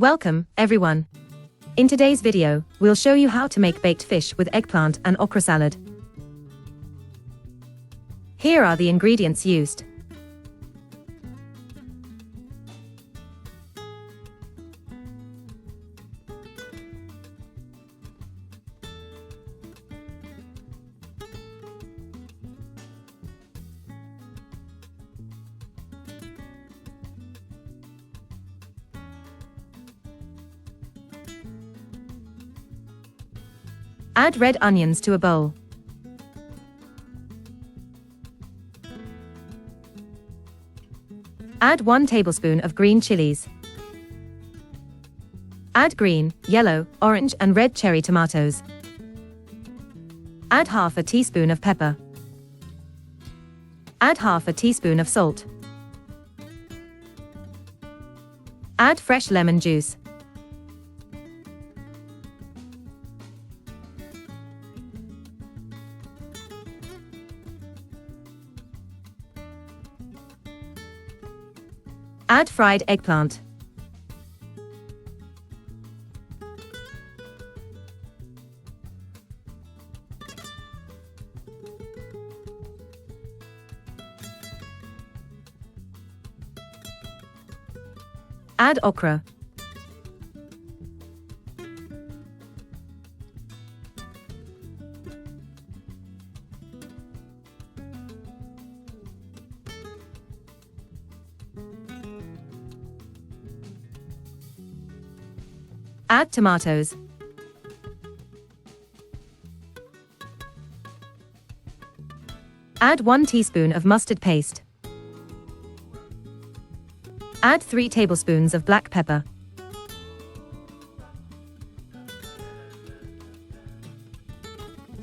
Welcome, everyone. In today's video, we'll show you how to make baked fish with eggplant and okra salad. Here are the ingredients used. Add red onions to a bowl. Add 1 tablespoon of green chilies. Add green, yellow, orange and red cherry tomatoes. Add half a teaspoon of pepper. Add half a teaspoon of salt. Add fresh lemon juice. Add fried eggplant. Add okra. Add tomatoes. Add 1 teaspoon of mustard paste. Add 3 tablespoons of black pepper.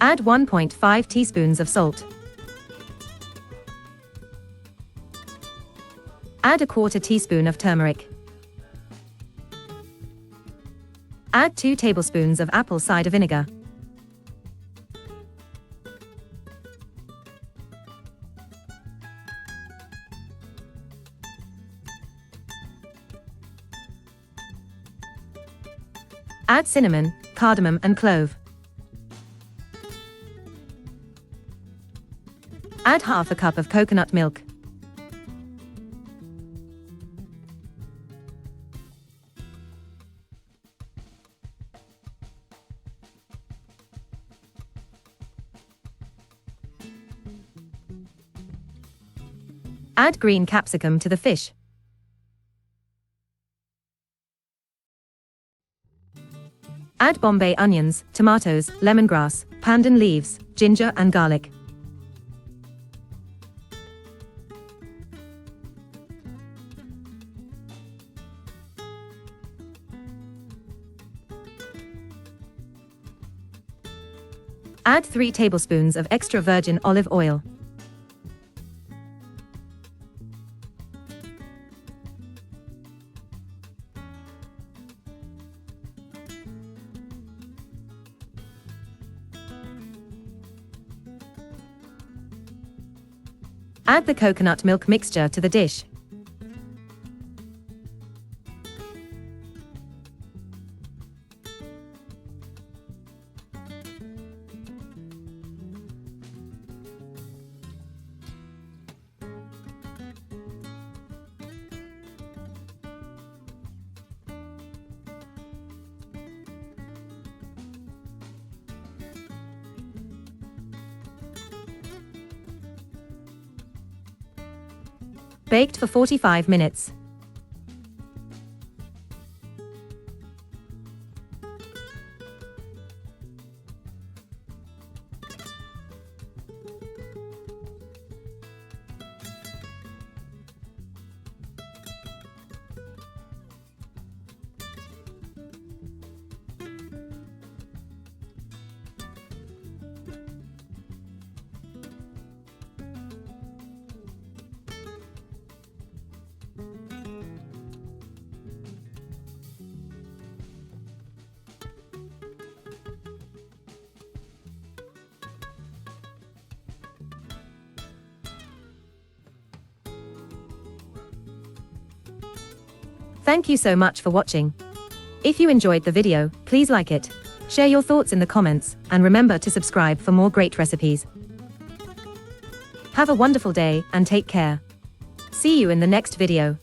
Add 1.5 teaspoons of salt. Add a quarter teaspoon of turmeric. Add 2 tablespoons of apple cider vinegar. Add cinnamon, cardamom and clove. Add half a cup of coconut milk. Add green capsicum to the fish. Add Bombay onions, tomatoes, lemongrass, pandan leaves, ginger and garlic. Add 3 tablespoons of extra virgin olive oil. Add the coconut milk mixture to the dish. Baked for 45 minutes. Thank you so much for watching. If you enjoyed the video, please like it, share your thoughts in the comments, and remember to subscribe for more great recipes. Have a wonderful day and take care. See you in the next video.